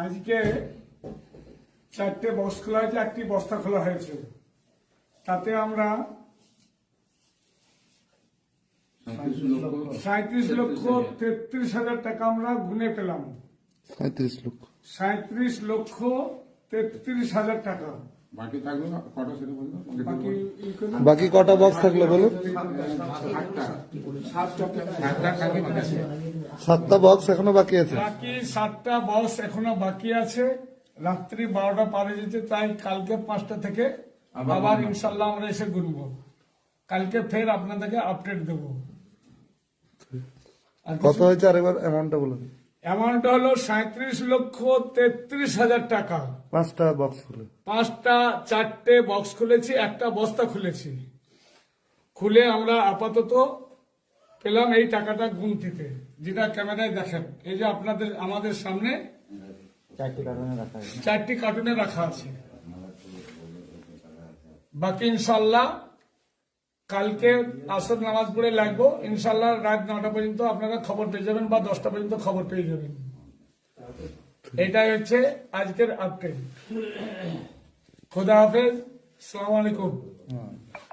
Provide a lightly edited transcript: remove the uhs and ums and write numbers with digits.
আজকে 4টে বক্স খোলা হয়েছে, 1টি বস্তা খোলা হয়েছে। তাতে আমরা 37,33,000 টাকা আমরা গুনে পেলাম। 37,33,000 টাকা। বাকি থাকলো কটা সেটা বললো? বাকি কটা বক্স থাকলো বলুন? 7টা বক্স এখনো বাকি আছে। বাকি 7টা বক্স এখনো বাকি আছে। রাত্রি 12টা পার হয়ে যেতে, তাই কালকে 5টা থেকে আবার ইনশাল্লাহ আমরা এসে গুনবো। কালকে ফের আপনাদেরকে আপডেট দেব। কত হয়েছে আরেকবার অ্যামাউন্টটা বলুন। অ্যামাউন্টটা হলো 37,33,000 টাকা। 5টা বক্স খুলে 4টে বক্স খুলেছি, 1টা বস্তা খুলেছি। খুলে আমরা আপাতত পেলাম এই টাকাটা গুনতিতে, যেটা ক্যামেরায় দেখেন। এই যে আমাদের সামনে 4টি কার্টুনে রাখা আছে। বাকি ইনশাল্লাহ কালকে আসর নামাজ পড়ে লাগবো। ইনশাল্লাহ রাত 9টা পর্যন্ত আপনারা খবর পেয়ে যাবেন, বা 10টা পর্যন্ত খবর পেয়ে যাবেন। এটাই হচ্ছে আজকের আপডেট। খুদা হাফেজ, আসসালামু আলাইকুম।